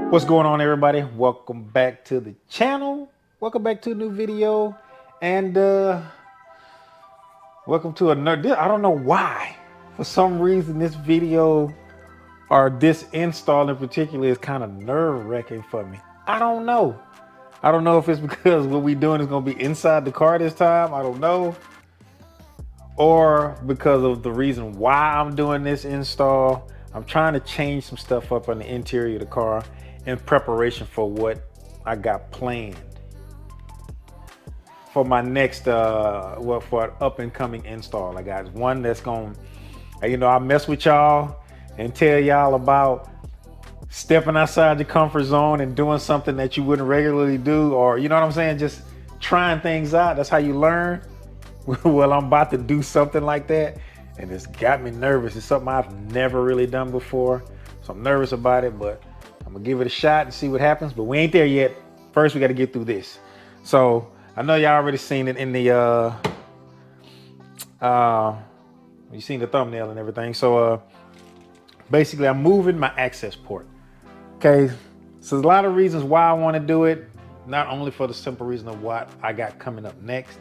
What's going on, everybody? Welcome back to the channel. Welcome back to a new video, and welcome to another. I don't know why, for some reason, this video or this install in particular is kind of nerve-wracking for me. I don't know. I don't know if it's because what we're doing is going to be inside the car this time. I don't know, or because of the reason why I'm doing this install. I'm trying to change some stuff up on the interior of the car in preparation for what I got planned for my next for an up and coming install. I got one that's going, I mess with y'all and tell y'all about stepping outside your comfort zone and doing something that you wouldn't regularly do, or you know what I'm saying, just trying things out. That's how you learn. Well, I'm about to do something like that, and it's got me nervous. It's something I've never really done before, so I'm nervous about it, but I'm gonna give it a shot and see what happens. But we ain't there yet. First, we got to get through this. So I know y'all already seen it in the you seen the thumbnail and everything. So basically, I'm moving my access port. Okay, so there's a lot of reasons why I want to do it. Not only for the simple reason of what I got coming up next,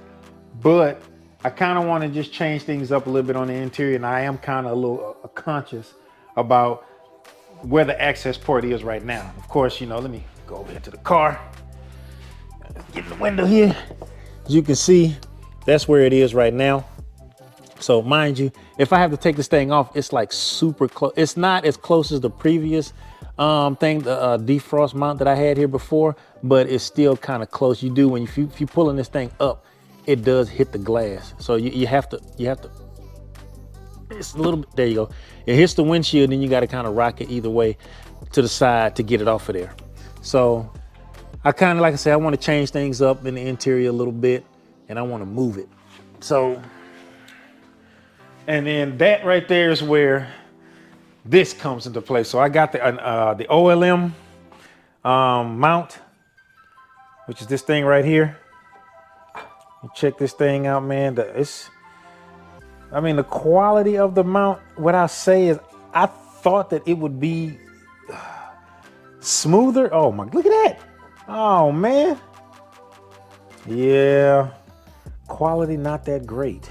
but I kind of want to just change things up a little bit on the interior, and I am kind of a little conscious about where the access port is right now. Of course, let me go over here to the car. Get in the window here. As you can see, that's where it is right now. So mind you, if I have to take this thing off, it's like super close. It's not as close as the previous thing, the defrost mount that I had here before, but it's still kind of close. You do, if you're pulling this thing up, it does hit the glass. So you have to, it's a little bit, there you go. It hits the windshield, and you got to kind of rock it either way to the side to get it off of there. So I kind of, like I said, I want to change things up in the interior a little bit, and I want to move it. So, and then that right there is where this comes into play. So I got the OLM mount, which is this thing right here. You check this thing out, man. The quality of the mount, what I say is, I thought that it would be smoother. Oh my, look at that. Oh man. Yeah, quality not that great.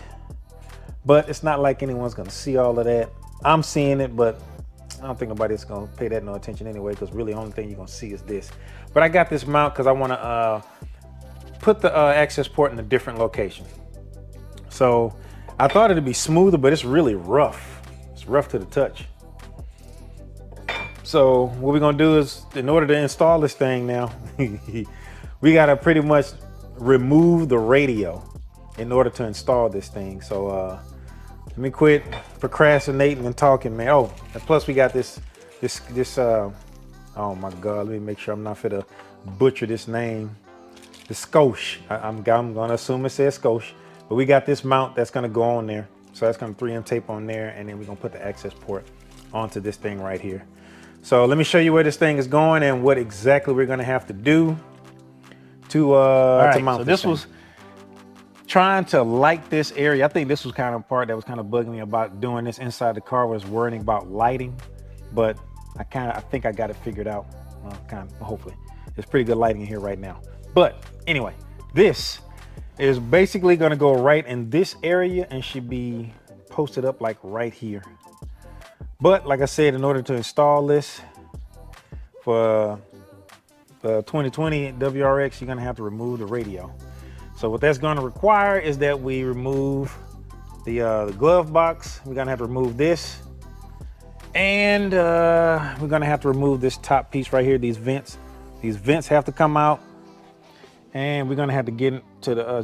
But it's not like anyone's gonna see all of that. I'm seeing it, but I don't think nobody's gonna pay that no attention anyway, because really the only thing you're gonna see is this. But I got this mount because I wanna put the access port in a different location. So I thought it'd be smoother, but it's really rough. It's rough to the touch. So what we're gonna do is, in order to install this thing now, we gotta pretty much remove the radio in order to install this thing. So let me quit procrastinating and talking, man. Oh, and plus we got this oh my God, let me make sure I'm not finna butcher this name. The Scosche. I'm gonna assume it says Scosche. But we got this mount that's gonna go on there. So that's gonna 3M tape on there, and then we're gonna put the access port onto this thing right here. So let me show you where this thing is going and what exactly we're gonna have to do to mount. So this was trying to light this area. I think this was kind of part that was kind of bugging me about doing this inside the car, was worrying about lighting. But I think I got it figured out. Well, hopefully. There's pretty good lighting in here right now. But anyway, this is basically gonna go right in this area and should be posted up like right here. But like I said, in order to install this for the 2020 WRX, you're gonna have to remove the radio. So what that's gonna require is that we remove the glove box. We're gonna have to remove this. And we're gonna have to remove this top piece right here, these vents. These vents have to come out. And we're gonna have to get into the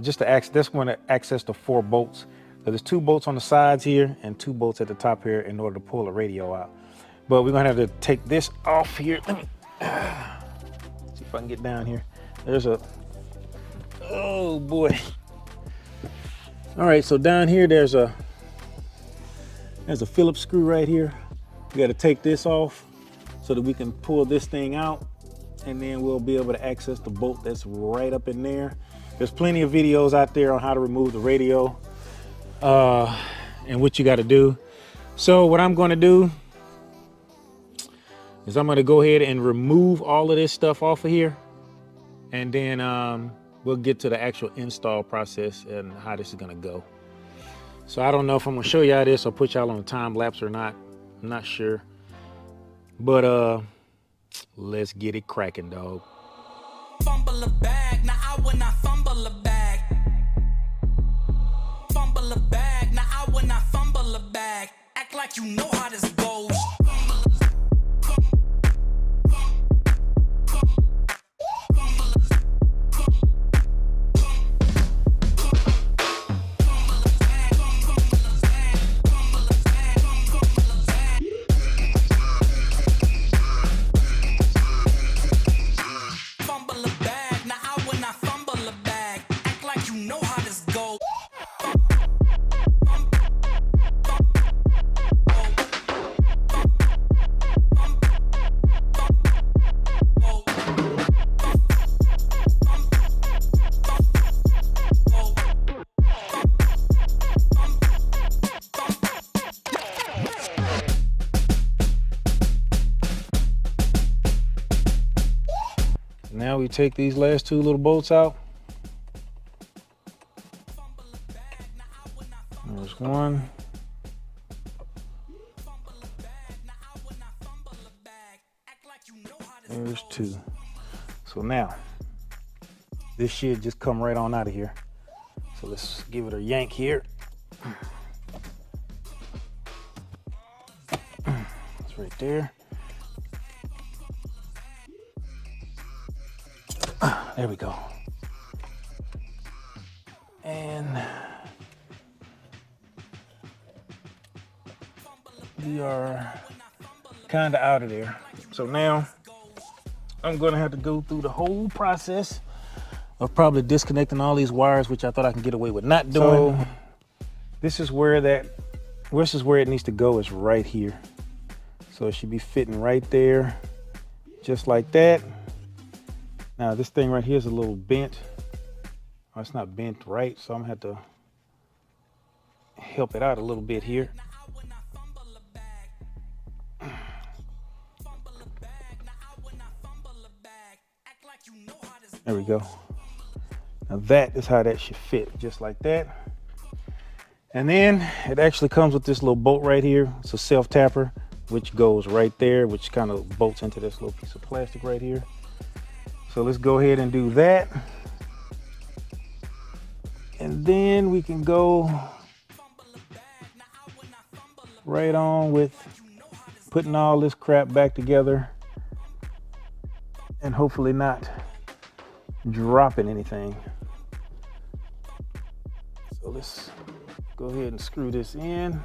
that's going to access the 4 bolts. So there's 2 bolts on the sides here and 2 bolts at the top here in order to pull the radio out. But we're gonna have to take this off here. Let me see if I can get down here. There's a, oh boy. All right, so down here there's a Phillips screw right here. We got to take this off so that we can pull this thing out, and then we'll be able to access the bolt that's right up in there. There's plenty of videos out there on how to remove the radio and what you got to do. So what I'm going to do, is I'm gonna go ahead and remove all of this stuff off of here, and then we'll get to the actual install process and how this is gonna go. So I don't know if I'm gonna show y'all this or put y'all on a time lapse or not. I'm not sure. But let's get it cracking, dog. Fumble the bag, now I will not fumble the bag. Fumble the bag, now I will not fumble the bag. Act like you know how this goes. Now we take these last two little bolts out. There's one. There's two. So now, this should just come right on out of here. So let's give it a yank here. It's right there. There we go. And we are kind of out of there. So now I'm going to have to go through the whole process of probably disconnecting all these wires, which I thought I can get away with not doing. So this is where it needs to go, is right here. So it should be fitting right there, just like that. Now this thing right here is a little bent. Oh, it's not bent right, so I'm gonna have to help it out a little bit here. There we go. Now that is how that should fit, just like that. And then it actually comes with this little bolt right here. It's a self-tapper, which goes right there, which kind of bolts into this little piece of plastic right here. So let's go ahead and do that. And then we can go right on with putting all this crap back together and hopefully not dropping anything. So let's go ahead and screw this in.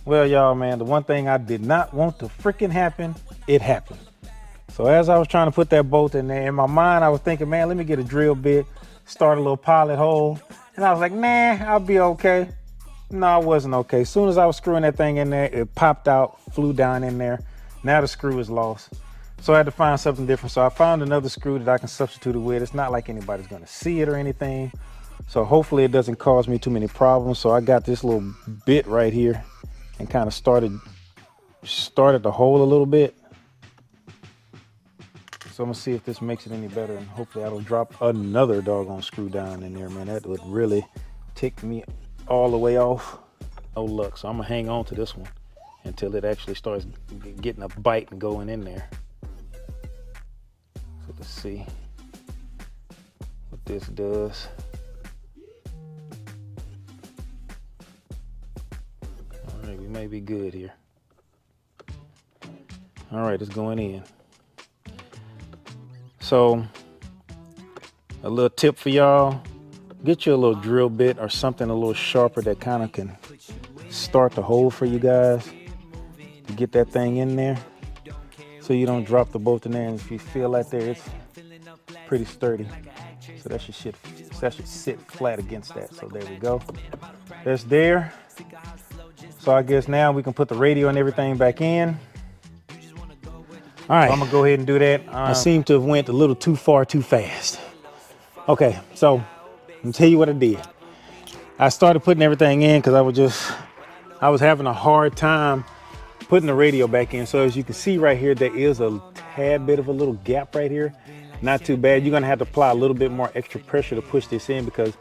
Well, y'all, man, the one thing I did not want to freaking happen, it happened. So as I was trying to put that bolt in there, in my mind, I was thinking, man, let me get a drill bit, start a little pilot hole. And I was like, man, I'll be okay. No, I wasn't okay. As soon as I was screwing that thing in there, it popped out, flew down in there. Now the screw is lost. So I had to find something different. So I found another screw that I can substitute it with. It's not like anybody's gonna see it or anything. So hopefully it doesn't cause me too many problems. So I got this little bit right here and kind of started the hole a little bit. So I'm gonna see if this makes it any better, and hopefully I don't drop another doggone screw down in there, man. That would really tick me all the way off. No luck. So I'm gonna hang on to this one until it actually starts getting a bite and going in there. So let's see what this does. All right, we may be good here. All right, it's going in. So a little tip for y'all, get you a little drill bit or something a little sharper that kind of can start the hole for you guys to get that thing in there so you don't drop the bolt in there. And if you feel that there, it's pretty sturdy. So that should sit flat against that. So there we go. That's there. So I guess now we can put the radio and everything back in. All right, so I'm gonna go ahead and do that. I seem to have went a little too far too fast. Okay, so let me tell you what I did. I started putting everything in because I was having a hard time putting the radio back in. So as you can see right here, there is a tad bit of a little gap right here. Not too bad. You're gonna have to apply a little bit more extra pressure to push this in because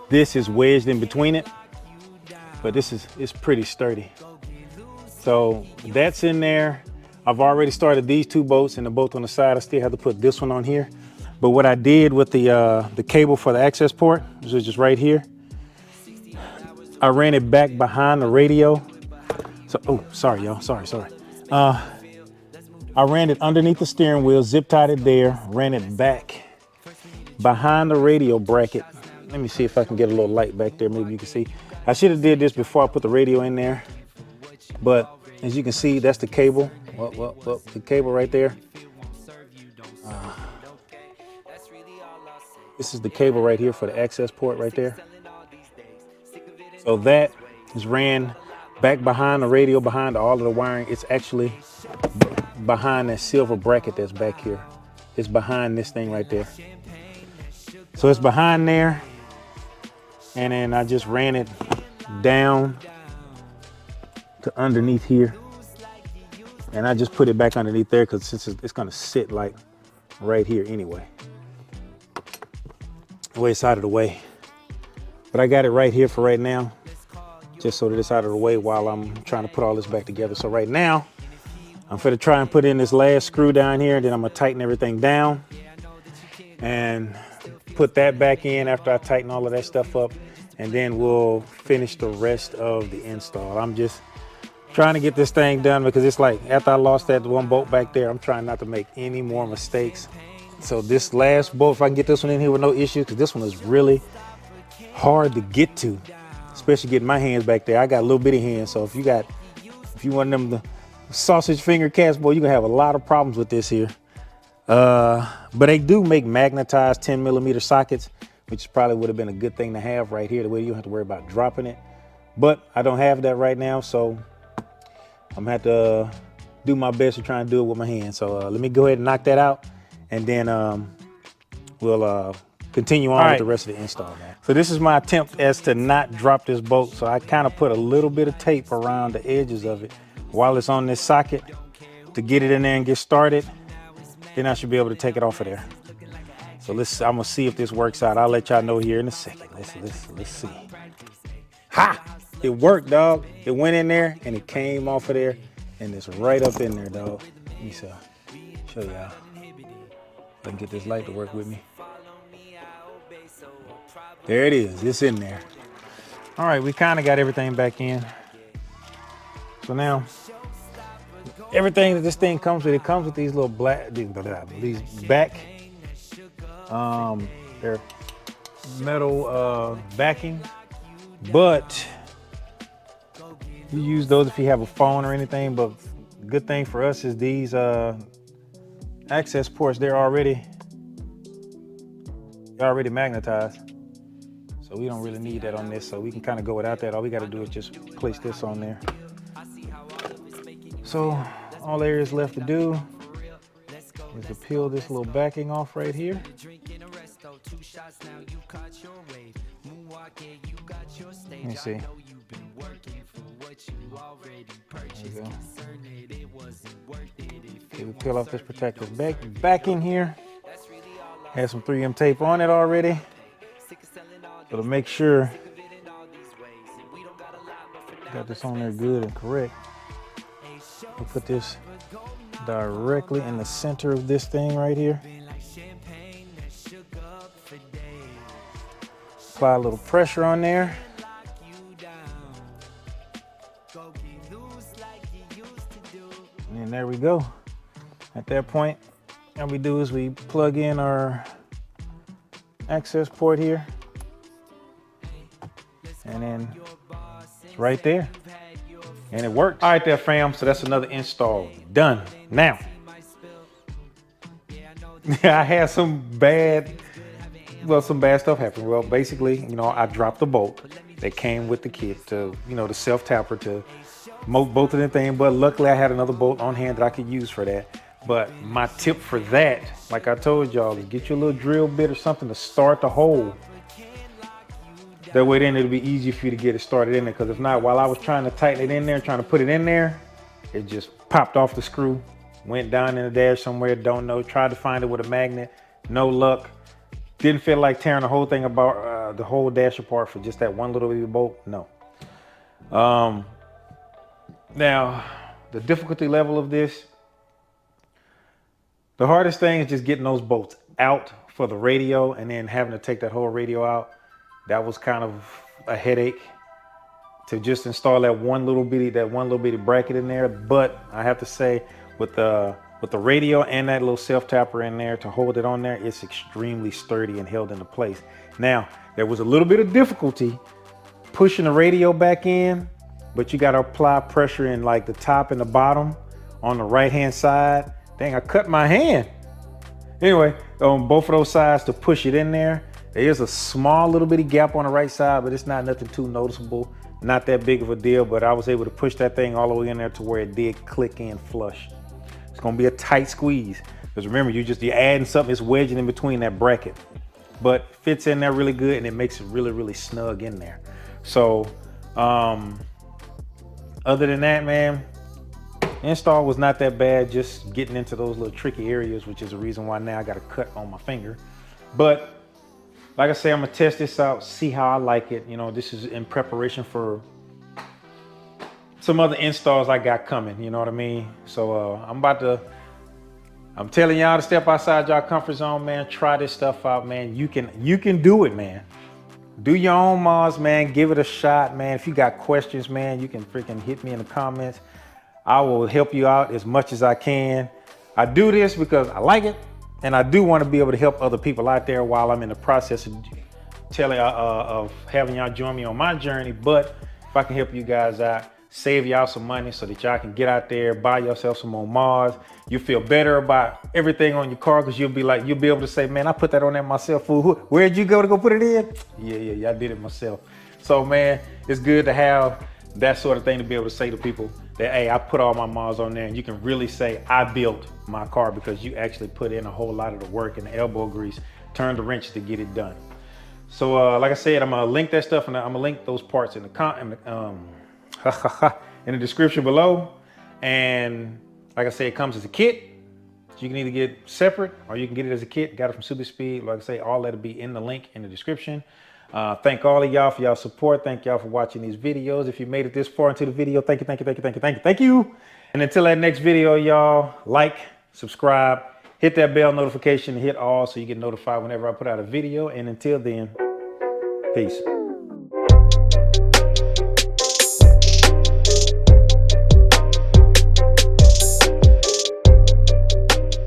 this is wedged in between it. But it's pretty sturdy. So that's in there. I've already started these two bolts and the bolt on the side. I still have to put this one on here. But what I did with the cable for the access port, which is just right here, I ran it back behind the radio. So, oh, sorry, y'all, sorry. I ran it underneath the steering wheel, zip tied it there, ran it back behind the radio bracket. Let me see if I can get a little light back there, maybe you can see. I should have did this before I put the radio in there. But as you can see, that's the cable. Well, the cable right there. This is the cable right here for the access port right there. So that is ran back behind the radio, behind all of the wiring. It's actually behind that silver bracket that's back here. It's behind this thing right there. So it's behind there. And then I just ran it down to underneath here. And I just put it back underneath there because since it's gonna sit like right here anyway. Way it's out of the way. But I got it right here for right now, just so that it's out of the way while I'm trying to put all this back together. So right now, I'm gonna try and put in this last screw down here, then I'm gonna tighten everything down and put that back in after I tighten all of that stuff up, and then we'll finish the rest of the install. I'm just trying to get this thing done because it's like after I lost that one bolt back there, I'm trying not to make any more mistakes. So this last bolt, if I can get this one in here with no issues, because this one is really hard to get to, especially getting my hands back there. I got little bitty hands, so if you want them the sausage finger cats, boy, you're gonna have a lot of problems with this here. But they do make magnetized 10mm sockets, which probably would have been a good thing to have right here, the way you don't have to worry about dropping it. But I don't have that right now, so I'm gonna have to do my best to try and do it with my hands. So let me go ahead and knock that out, and then we'll continue on with the rest of the install, man. So this is my attempt as to not drop this bolt. So I kind of put a little bit of tape around the edges of it while it's on this socket to get it in there and get started. Then I should be able to take it off of there. So I'm gonna see if this works out. I'll let y'all know here in a second. Let's see. Ha! It worked, dog. It went in there and it came off of there, and it's right up in there, dog. Let me show y'all. If I can get this light to work with me. There it is. It's in there. All right, we kind of got everything back in. So now, everything that this thing comes with, it comes with these little these back, they're metal backing, but you use those if you have a phone or anything. But the good thing for us is these access ports, they're already magnetized. So we don't really need that on this, so we can kind of go without that. All we got to do is just place this on there. So all there is left to do is to peel this little backing off right here. Let me see. There we go. Okay, we peel off this protective backing here. Has some 3M tape on it already. So to make sure got this on there good and correct, we'll put this directly in the center of this thing right here. Apply a little pressure on there. And then there we go. At that point, all we do is we plug in our access port here. And then it's right there. And it works. All right there, fam. So that's another install done. Now, I had some bad stuff happen. Well, basically, I dropped the bolt that came with the kit to, the self-tapper to both of them things. But luckily I had another bolt on hand that I could use for that. But my tip for that, like I told y'all, is get you a little drill bit or something to start the hole. That way then it'll be easy for you to get it started in there. Because if not, while I was trying to tighten it in there, trying to put it in there, it just popped off the screw, went down in the dash somewhere, don't know. Tried to find it with a magnet, no luck. Didn't feel like tearing the whole thing about the whole dash apart for just that one little baby bolt. No. Now, the difficulty level of this, the hardest thing is just getting those bolts out for the radio and then having to take that whole radio out. That was kind of a headache to just install that one little bitty bracket in there. But I have to say, with the radio and that little self tapper in there to hold it on there, it's extremely sturdy and held into place. Now, there was a little bit of difficulty pushing the radio back in, but you got to apply pressure in like the top and the bottom on the right hand side. Dang, I cut my hand. Anyway, on both of those sides to push it in there. There is a small little bitty gap on the right side, but it's not nothing too noticeable. Not that big of a deal, but I was able to push that thing all the way in there to where it did click in flush. It's gonna be a tight squeeze. Because remember, you're adding something, it's wedging in between that bracket. But fits in there really good and it makes it really, really snug in there. So, other than that, man, install was not that bad, just getting into those little tricky areas, which is the reason why now I got a cut on my finger. But like I say, I'm gonna test this out, see how I like it. You know, this is in preparation for some other installs I got coming, you know what I mean? So I'm telling y'all to step outside y'all comfort zone, man. Try this stuff out, man. You can do it, man. Do your own mods, man. Give it a shot, man. If you got questions, man, you can freaking hit me in the comments. I will help you out as much as I can. I do this because I like it. And I do want to be able to help other people out there while I'm in the process of having y'all join me on my journey. But if I can help you guys out, save y'all some money so that y'all can get out there, buy yourself some more mods. You feel better about everything on your car because you'll be able to say, man, I put that on there myself. Where'd you go put it in? Yeah, I did it myself. So, man, it's good to have that sort of thing to be able to say to people that, hey, I put all my mods on there, and you can really say I built my car because you actually put in a whole lot of the work and the elbow grease, turned the wrench to get it done. So like I said, I'm gonna link that stuff, and I'm gonna link those parts in the in the description below. And like I said, it comes as a kit. So you can either get separate or you can get it as a kit. Got it from Super Speed. Like I say, all that'll be in the link in the description. Thank all of y'all for y'all support. Thank y'all for watching these videos. If you made it this far into the video, thank you. And until that next video, y'all, like, subscribe, hit that bell notification, hit all so you get notified whenever I put out a video. And until then, peace.